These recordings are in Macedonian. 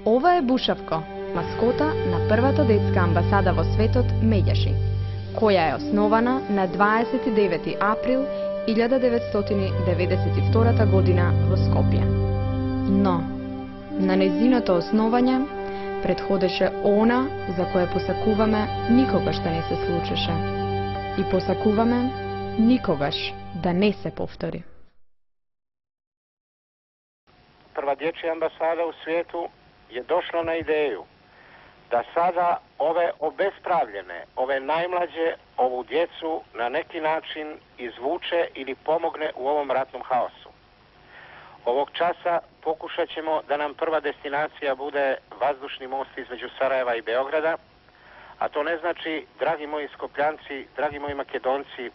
Ова е Бушавко, маскота на првата детска амбасада во светот Медјаши, која е основана на 29 април 1992 година во Скопје. Но, на незиното основање предходеше она за кое посакуваме никогаш да не се случеше и посакуваме никогаш да не се повтори. Прва дječja ambasada u svijetu je došla na ideju da sada ove obespravljene, ove najmlađe, ovu djecu na neki način izvuče ili pomogne u ovom ratnom haosu. Ovog časa pokušat ćemo da nam prva destinacija bude vazdušni most između Sarajeva i Beograda, a to ne znači, dragi moji Skopljanci, dragi moji Makedonci,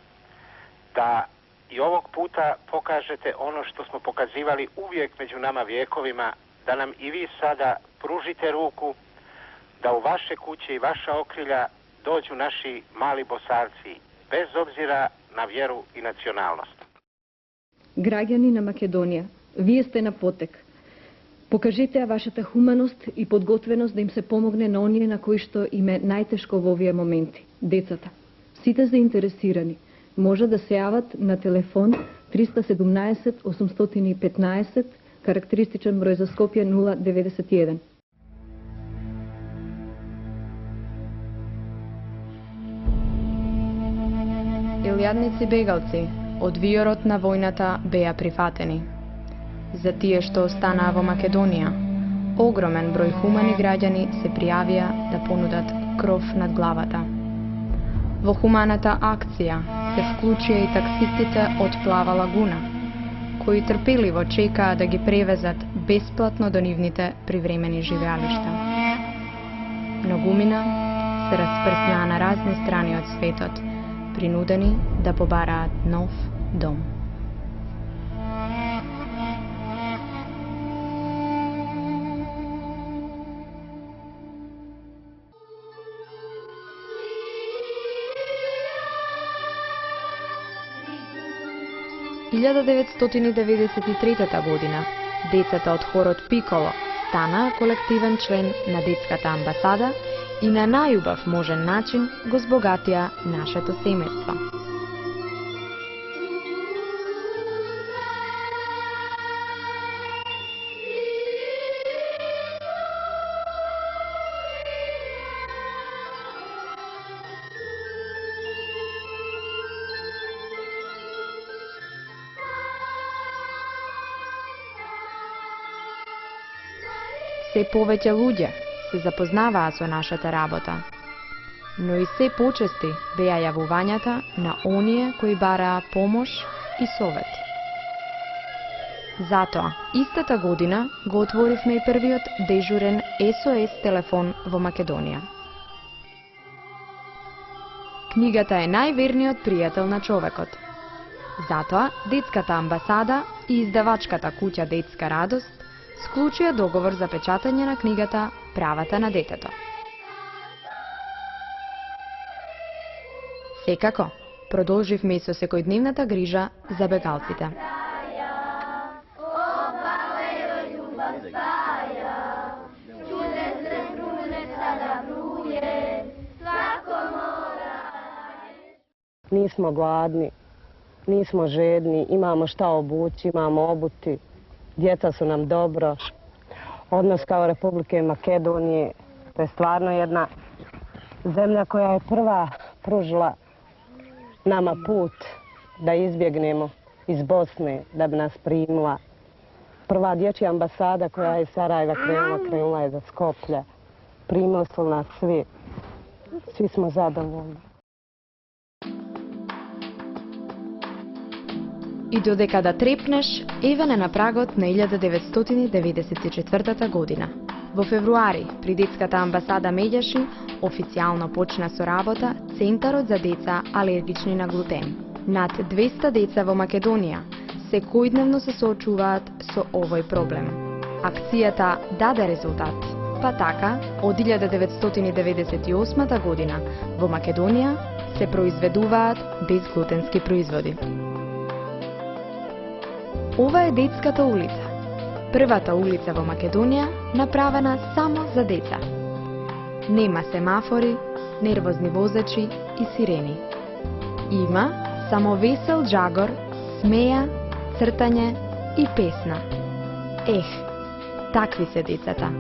da i ovog puta pokažete ono što smo pokazivali uvijek među nama vjekovima, da nam i vi sada pružite ruku, da u vaše kuće i vaša okrilja dođu naši mali Bosarci, bez obzira na vjeru i nacionalnost. Граѓани на Македонија, вие сте на потек. Покажете ја вашата хуманост и подготвеност да им се помогне на оние на кои што им е најтешко во овие моменти, децата. Сите заинтересирани може да се јават на телефон 317 815, карактеристичен број за Скопје 091. Илјадници бегалци од виорот на војната беа прифатени. За тие што останаа во Македонија, огромен број хумани граѓани се пријавија да понудат кров над главата. Во хуманата акција се вклучија и таксистите од Плава лагуна, кои трпеливо чекаа да ги превезат бесплатно до нивните привремени живеалишта. Многумина се распрснаа на разни страни од светот, принудени да побараат нов дом. В 1993 година децата од хорот Пиколо станаа колективен член на детската амбасада и на најубав можен начин го збогатија нашето семејство. Се повеќе луѓе се запознаваа со нашата работа, но и се почести беа јавувањата на оние кои бараа помош и совет. Затоа, истата година го отворивме и првиот дежурен SOS телефон во Македонија. Книгата е најверниот пријател на човекот. Затоа, детската амбасада и издавачката куќа Детска радост склучија договор за печатање на книгата Правата на детето. Секако, продолживме и со секојдневната грижа за бегалците. Nismo gladni, nismo žedni, imamo šta obući, imamo obuti. Djeca su nam dobro. Odnos kao Republike Makedonije, to je stvarno jedna zemlja koja je prva pružila nama put da izbjegnemo iz Bosne, da bi nas primila. Prva dječja ambasada koja je iz Sarajeva krenula je za Skoplje. Primili su nas svi. Svi smo zadovoljni. И додека да трепнеш, Евен на прагот на 1994 година. Во февруари, при детската амбасада Медјаши, официјално почна со работа Центарот за деца алергични на глутен. Над 200 деца во Македонија секојдневно се соочуваат со овој проблем. Акцијата даде резултат, па така, од 1998 година во Македонија се произведуваат безглутенски производи. Ова е детската улица. Првата улица во Македонија направена само за деца. Нема семафори, нервозни возачи и сирени. Има само весел джагор, смеја, цртање и песна. Ех, такви се децата.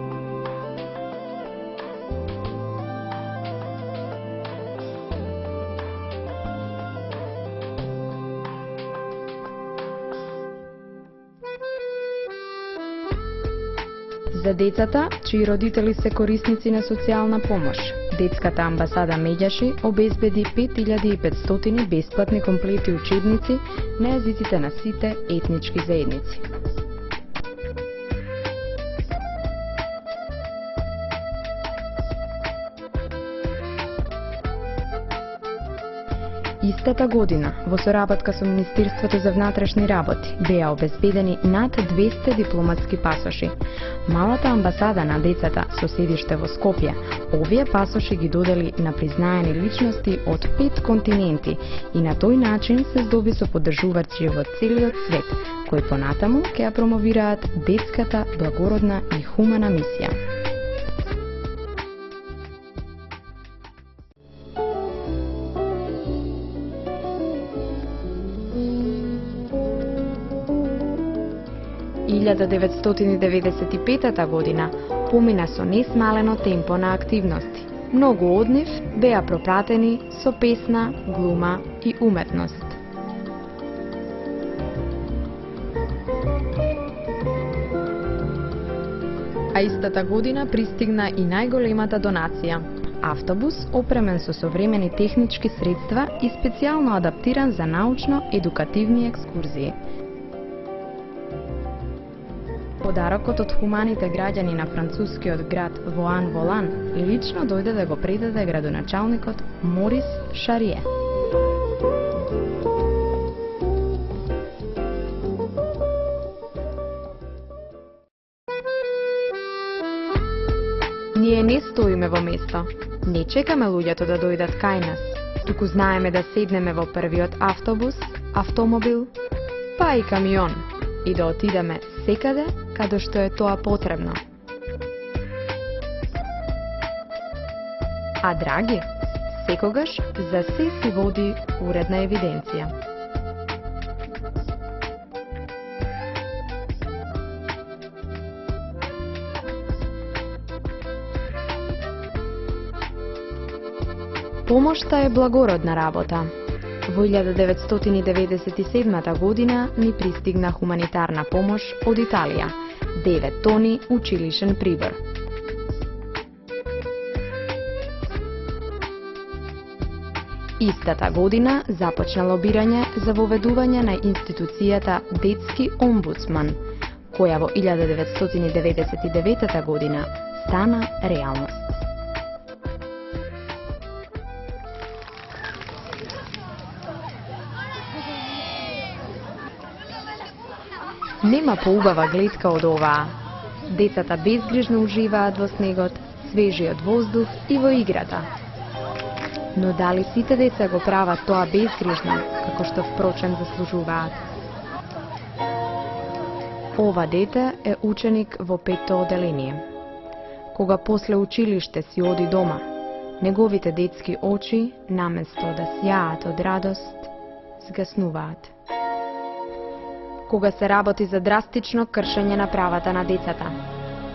За децата, чии родители се корисници на социјална помош, Детската амбасада Меѓаши обезбеди 5500 бесплатни комплети учебници на јазиците на сите етнички заедници. Истата година, во соработка со Министерството за внатрешни работи, беа обезбедени над 200 дипломатски пасоши. Малата амбасада на децата со седиште во Скопје, овие пасоши ги додели на признаени личности од 5 континенти и на тој начин се здоби со поддржувачи во целиот свет, кои понатаму ќе ја промовираат детската благородна и хумана мисија. Во 1995 година помина со несмалено темпо на активности. Многу од нив беа пропратени со песна, глума и уметност. А истата година пристигна и најголемата донација – автобус опремен со современи технички средства и специјално адаптиран за научно-едукативни екскурзии. Подарокот од хуманите граѓани на францускиот град Воан-Волан лично дојде да го предаде градоначалникот Морис Шарие. Ние не стоиме во место, не чекаме луѓето да дојдат кај нас, туку знаеме да седнеме во првиот автобус, автомобил, па и камион и да отидеме секаде каде што е тоа потребно. А драги, секогаш за се си води уредна евиденција. Помошта е благородна работа. Во 1997 година ни пристигна хуманитарна помош од Италија, 9 тони училишен прибор. Истата година започна лобирање за воведување на институцијата Детски омбудсман, која во 1999 година стана реалност. Нема поубава гледка од оваа. Децата безгрижно уживаат во снегот, свежиот воздух и во играта. Но дали сите деца го прават тоа безгрижно, како што впрочем заслужуваат? Ова дете е ученик во 5-то оделение. Кога после училиште си оди дома, неговите детски очи, наместо да сјаат од радост, згаснуваат. Кога се работи за драстично кршење на правата на децата,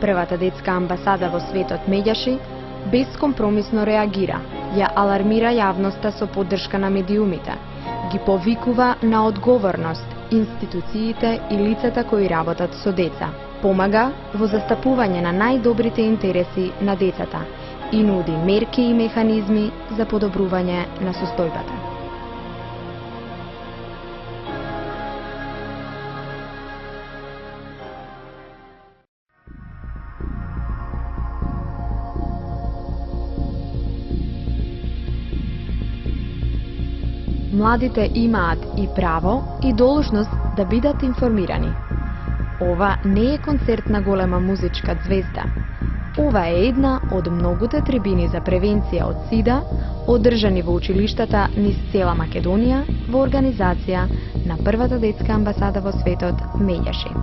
првата детска амбасада во светот Меѓаши бескомпромисно реагира, ја алармира јавноста со поддршка на медиумите, ги повикува на одговорност институциите и лицата кои работат со деца, помага во застапување на најдобрите интереси на децата и нуди мерки и механизми за подобрување на состојбата. Младите имаат и право и должност да бидат информирани. Ова не е концерт на голема музичка звезда. Ова е една од многуте трибини за превенција од СИДА, одржани во училиштата низ цела Македонија во организација на првата детска амбасада во светот Меѓаши.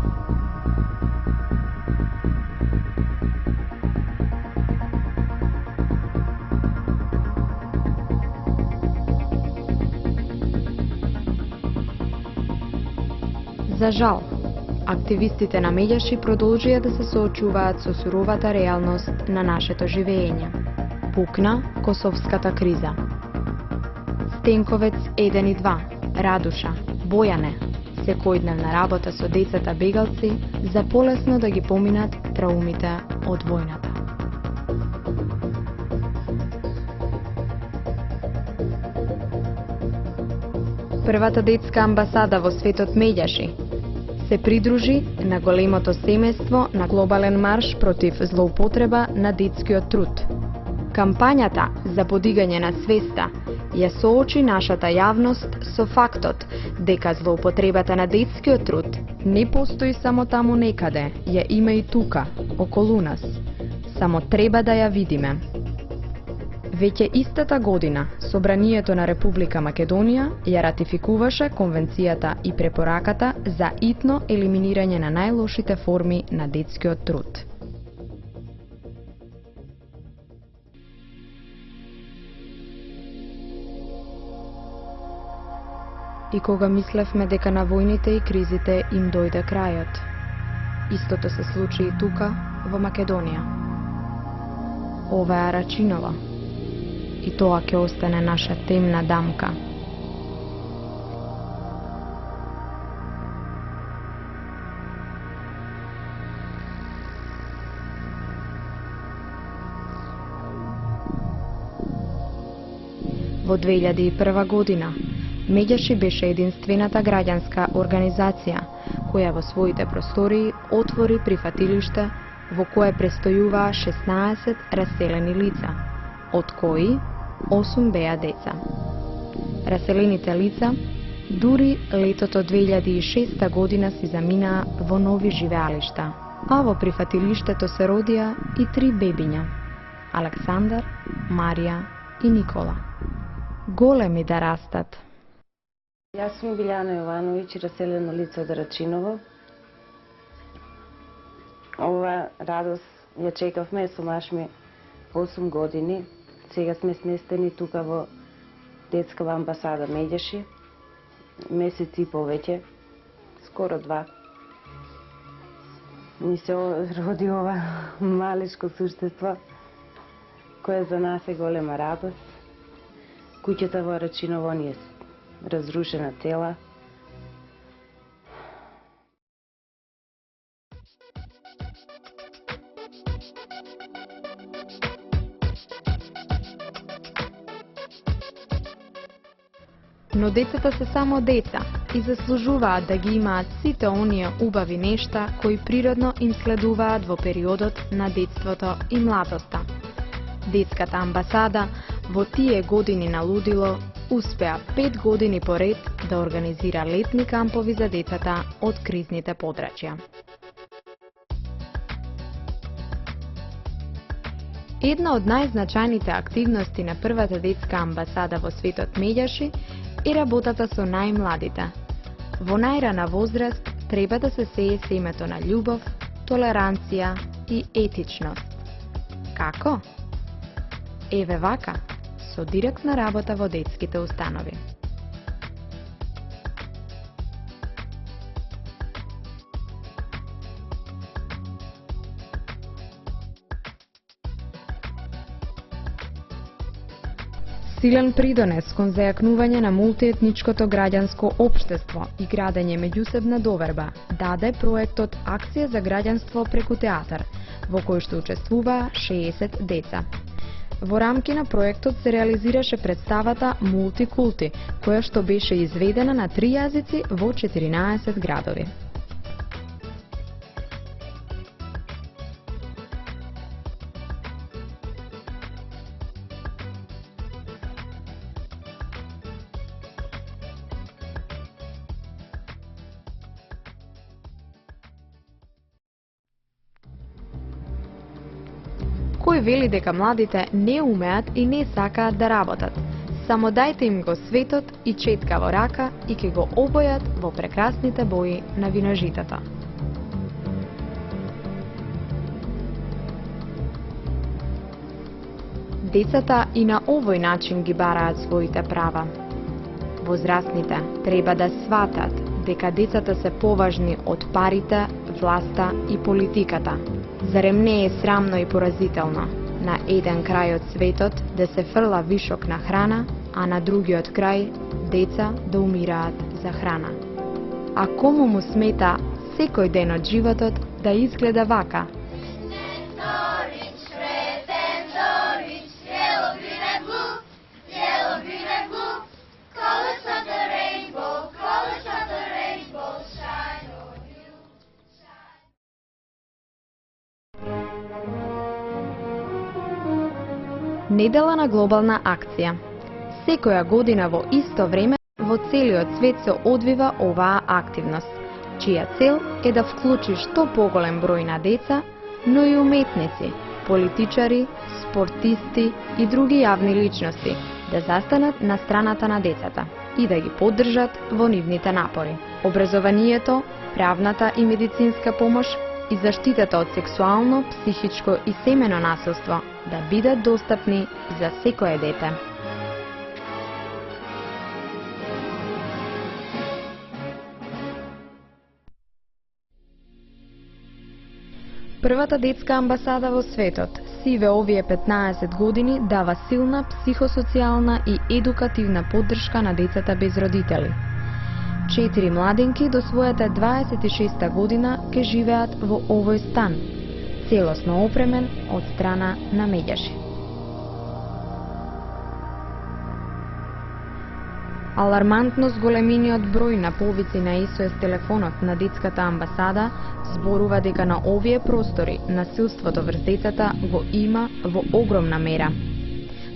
За жал, активистите на Медјаши продолжија да се соочуваат со суровата реалност на нашето живење. Пукна косовската криза. Стенковец 1 и 2, Радуша, Бојане, секојдневна работа со децата бегалци за полесно да ги поминат траумите од војната. Првата детска амбасада во светот Медјаши се придружи на големото семејство на глобален марш против злоупотреба на детскиот труд. Кампањата за подигање на свеста ја соочи нашата јавност со фактот дека злоупотребата на детскиот труд не постои само таму некаде, ја има и тука, околу нас. Само треба да ја видиме. Веќе истата година, Собранието на Република Македонија ја ратификуваше Конвенцијата и препораката за итно елиминирање на најлошите форми на детскиот труд. И кога мислевме дека на војните и кризите им дојде крајот, истото се случи и тука, во Македонија. Ова е Рачинова. И тоа ќе остане наша темна дамка. Во 2001 година, Медјаши беше единствената граѓанска организација која во своите простории отвори прифатилиште во кое престојуваа 16 раселени лица, од кои 8 беа деца. Раселените лица дури летото 2006 година си заминаа во нови живеалишта, а во прифатилиштето се родија и 3 бебиња – Александар, Марија и Никола. Големи да растат. Јас сум Билјана Јовановиќ, раселено лице од Рачиново. Ова радост ја чекавме со маж ми 8 години. Сега сме сместени тука во детскава амбасада Медјаши. Месец и повеќе, скоро 2. Ни се роди ова малешко суштество, кое за нас е голема радост. Куќата во Рачиново ни е разрушена цела. Но децата се само деца и заслужуваат да ги имаат сите оние убави нешта кои природно им следуваат во периодот на детството и младоста. Детската амбасада во тие години на лудило успеа 5 години поред да организира летни кампови за децата од кризните подрачја. Една од најзначајните активности на првата детска амбасада во светот Медјаши е работата со најмладите. Во најрана возраст треба да се сее семето на љубов, толеранција и етичност. Како? Еве вака, со директна работа во детските установи. Силен придонес кон зајакнување на мултиетничкото граѓанско општество и градење меѓусебна доверба даде проектот Акција за граѓанство преку театар, во кој што учествуваа 60 деца. Во рамки на проектот се реализираше представата Мултикулти, која што беше изведена на 3 јазици во 14 градови. Кој вели дека младите не умеат и не сакаат да работат? Само дајте им го светот и четка во рака и ќе го обојат во прекрасните бои на виножитата. Децата и на овој начин ги бараат своите права. Возрастните треба да сватат дека децата се поважни од парите, власта и политиката. Зарем не е срамно и поразително на еден крај од светот да се фрла вишок на храна, а на другиот крај деца да умираат за храна? А кому му смета секој ден од животот да изгледа вака? Недела на глобална акција. Секоја година во исто време во целиот свет се одвива оваа активност, чија цел е да вклучи што поголем број на деца, но и уметници, политичари, спортисти и други јавни личности да застанат на страната на децата и да ги поддржат во нивните напори. Образованието, правната и медицинска помош и заштитата од сексуално, психичко и семено насилство да бидат достапни за секое дете. Првата детска амбасада во светот, сиве овие 15 години, дава силна психосоцијална и едукативна поддршка на децата без родители. 4 младинки до својата 26 година ке живеат во овој стан, целосно опремен од страна на меѓаши. Алармантно зголемениот број на повици на SOS телефонот на детската амбасада зборува дека на овие простори насилството врз децата го има во огромна мера.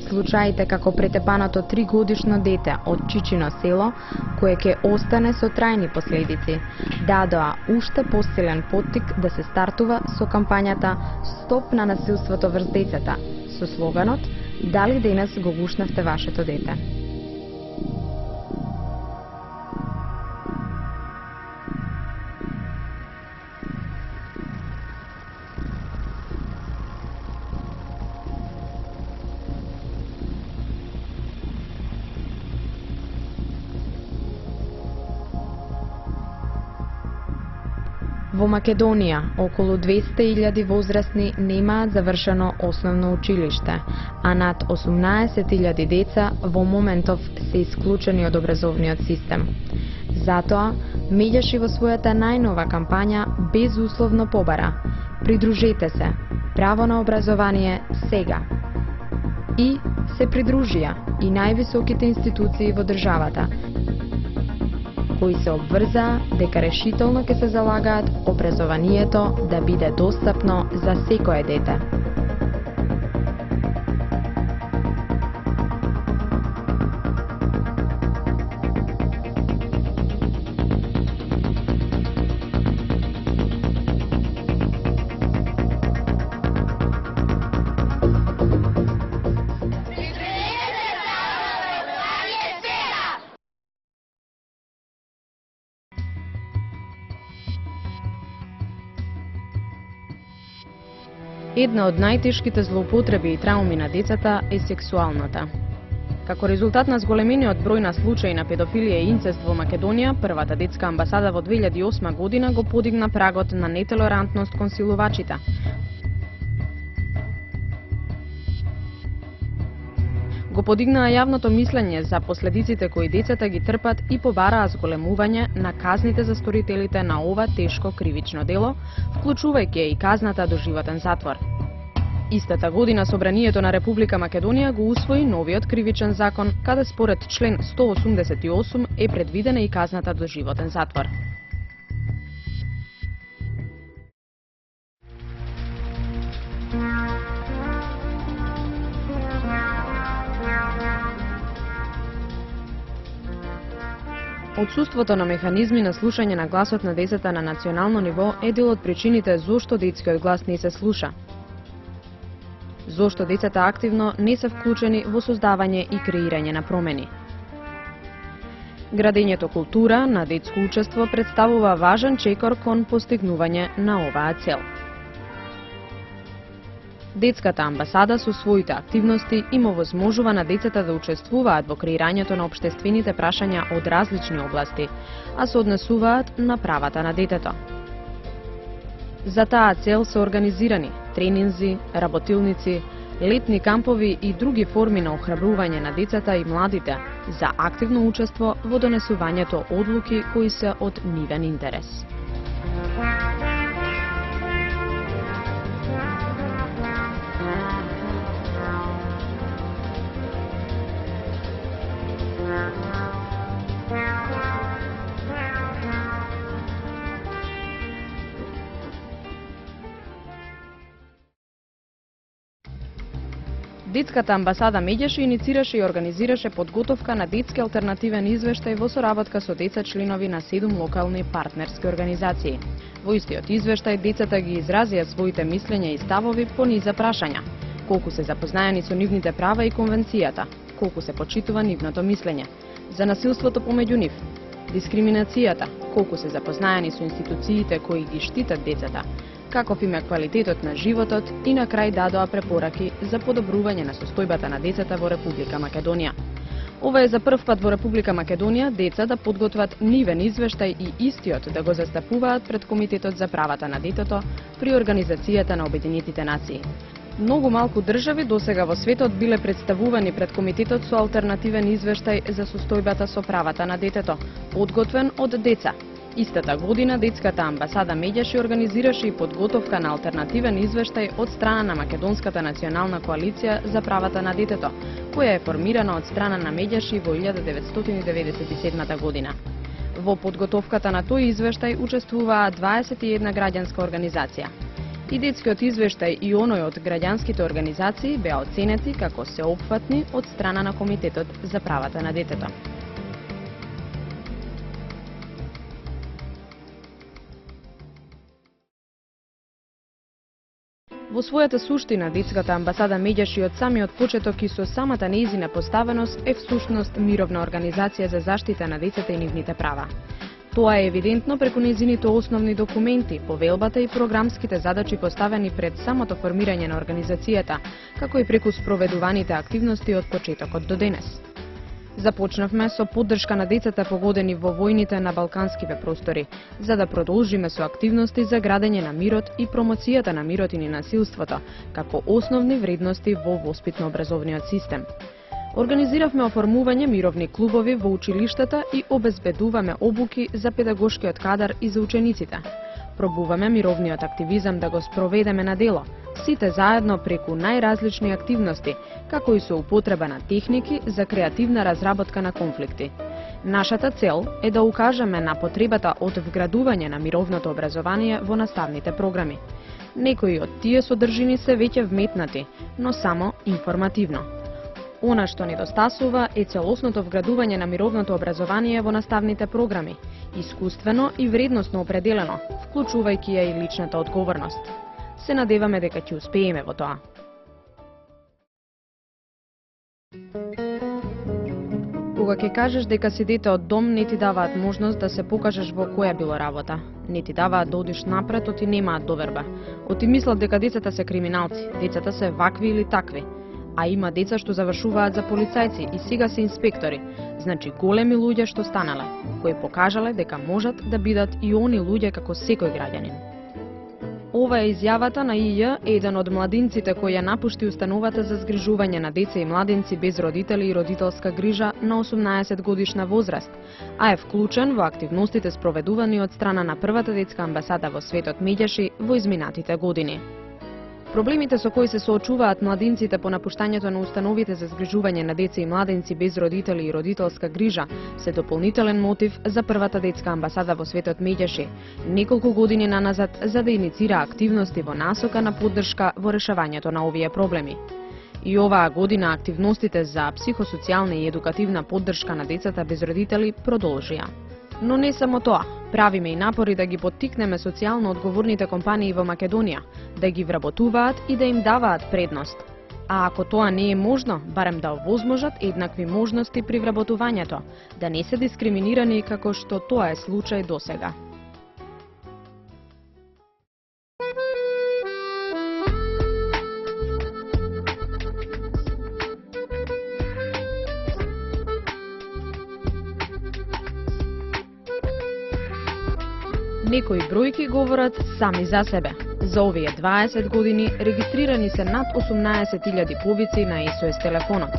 Случаите како претепаното 3-годишно дете од Чичино село, кое ќе остане со трајни последици, дадоа уште посилен поттик да се стартува со кампањата Стоп на насилството врз децата, со слоганот Дали денес го гушнавте вашето дете? Во Македонија, околу 200.000 возрастни немаат завршено основно училиште, а над 18.000 деца во моментов се исклучени од образовниот систем. Затоа, меѓаши во својата најнова кампања безусловно побара: придружете се, право на образование сега. И се придружија и највисоките институции во државата, кои се обврзаа дека решително ќе се залагаат образованието да биде достапно за секое дете. Една од најтешките злоупотреби и трауми на децата е сексуалната. Како резултат на зголемениот број на случаи на педофилија и инцест во Македонија, првата детска амбасада во 2008 година го подигна прагот на нетолерантност кон силувачите. Го подигнаа јавното мислење за последиците кои децата ги трпат и побараа зголемување на казните за сторителите на ова тешко кривично дело, вклучувајќи и казната доживотен затвор. Истата година Собранието на Република Македонија го усвои новиот кривичен закон, каде според член 188 е предвидена и казната доживотен затвор. Отсуството на механизми на слушање на гласот на децата на национално ниво е дел од причините зошто детскиот глас не се слуша. Зошто децата активно не се вклучени во создавање и креирање на промени. Градењето култура на детско учество представува важен чекор кон постигнување на оваа цел. Детската амбасада со своите активности им овозможува на децата да учествуваат во креирањето на општествените прашања од различни области, а се однесуваат на правата на детето. За таа цел се организирани тренинзи, работилници, летни кампови и други форми на охрабрување на децата и младите за активно учество во донесувањето одлуки кои се од нивен интерес. Детската амбасада Медјаши иницираше и организираше подготовка на детски алтернативен извештај во соработка со деца членови на 7 локални партнерски организации. Во истиот извештај децата ги изразија своите мислења и ставови по низа прашања: колку се запознаени со нивните права и конвенцијата, колку се почитува нивното мислење, за насилството помеѓу нив, дискриминацијата, колку се запознаени со институциите кои ги штитат децата, каков им е квалитетот на животот и на крај дадоа препораки за подобрување на состојбата на децата во Република Македонија. Ова е за прв пат во Република Македонија деца да подготват нивен извештај и истиот да го застапуваат пред Комитетот за правата на детето при Организацијата на Обединетите нации. Многу малку држави досега во светот биле представувани пред Комитетот со алтернативен извештај за состојбата со правата на детето, подготвен од деца. Истата година Детската амбасада Медјаши организираше и подготовка на алтернативен извештај од страна на Македонската национална коалиција за правата на детето, која е формирана од страна на Медјаши во 1997 година. Во подготовката на тој извештај учествуваа 21 граѓанска организација. И детскиот извештај и оној од граѓанските организации беа оценети како сеопфатни од страна на Комитетот за правата на детето. Во својата суштина, Детската амбасада Медјаши од самиот почеток и со самата нејзина поставеност е всушност мировна организација за заштита на децата и нивните права. Тоа е евидентно преку нејзините основни документи, повелбата и програмските задачи поставени пред самото формирање на организацијата, како и преку спроведуваните активности од почетокот до денес. Започнавме со поддршка на децата погодени во војните на балканските простори, за да продолжиме со активности за градење на мирот и промоцијата на мирот и ненасилството, како основни вредности во воспитно-образовниот систем. Организиравме оформување мировни клубови во училиштата и обезбедуваме обуки за педагошкиот кадар и за учениците. Пробуваме мировниот активизам да го спроведеме на дело, сите заедно преку најразлични активности, како и со употреба на техники за креативна разработка на конфликти. Нашата цел е да укажеме на потребата од вградување на мировното образование во наставните програми. Некои од тие содржини се веќе вметнати, но само информативно. Она што недостасува е целосното вградување на мировното образование во наставните програми, искуствено и вредносно определено, вклучувајќи ја и личната одговорност. Се надеваме дека ќе успееме во тоа. Кога ќе кажеш дека си дете од дом, не ти даваат можност да се покажеш во која било работа. Не ти даваат да одиш напред, оти немаат доверба. Оти мислат дека децата се криминалци, децата се вакви или такви. А има деца што завршуваат за полицајци и сега се инспектори, значи големи луѓе што станале, кои покажале дека можат да бидат и они луѓе како секој граѓанин. Ова е изјавата на ИЈ, еден од младинците кој ја напушти установата за згрижување на деца и младинци без родители и родителска грижа на 18 годишна возраст, а е вклучен во активностите спроведувани од страна на првата детска амбасада во светот Медјаши во изминатите години. Проблемите со кои се соочуваат младинците по напуштањето на установите за згрижување на деца и младенци без родители и родителска грижа се дополнителен мотив за првата детска амбасада во светот Медјаши, неколку години наназад за да иницира активности во насока на поддршка во решавањето на овие проблеми. И оваа година активностите за психосоцијална и едукативна поддршка на децата без родители продолжија. Но не само тоа, правиме и напори да ги поттикнеме социјално одговорните компании во Македонија, да ги вработуваат и да им даваат предност. А ако тоа не е можно, барем да овозможат еднакви можности при вработувањето, да не се дискриминирани како што тоа е случај досега. Некои бројки говорат сами за себе. За овие 20 години регистрирани се над 18.000 повици на SOS телефонот.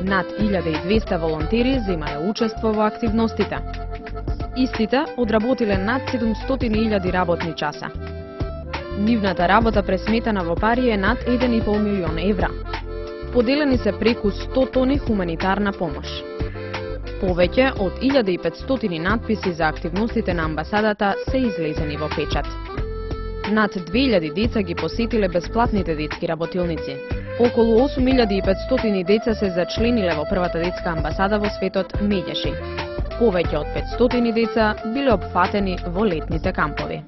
Над 1200 волонтери земале учество во активностите. Истите одработиле над 700.000 работни часа. Нивната работа пресметана во пари е над 1,5 милион евра. Поделени се преку 100 тони хуманитарна помош. Повеќе од 1500 надписи за активностите на амбасадата се излезени во печат. Над 2000 деца ги посетиле бесплатните детски работилници. Околу 8500 деца се зачлениле во првата детска амбасада во светот Медјаши. Повеќе од 500 деца биле опфатени во летните кампови.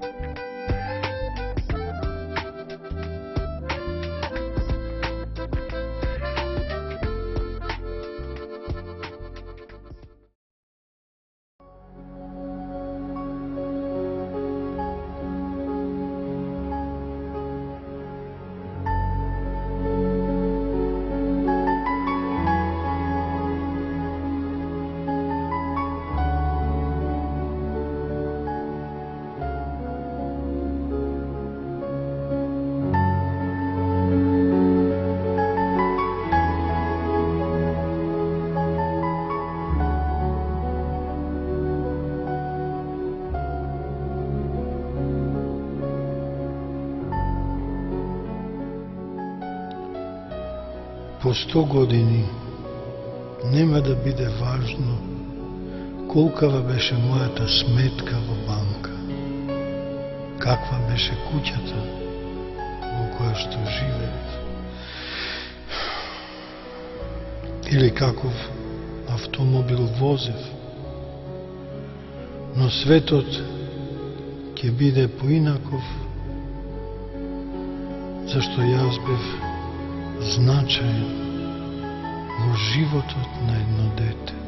По 100 години нема да биде важно колкава беше мојата сметка во банка, каква беше куќата во која што живеев, или каков автомобил возев, но светот ќе биде поинаков, зашто јас бев значаен во животот на едно дете.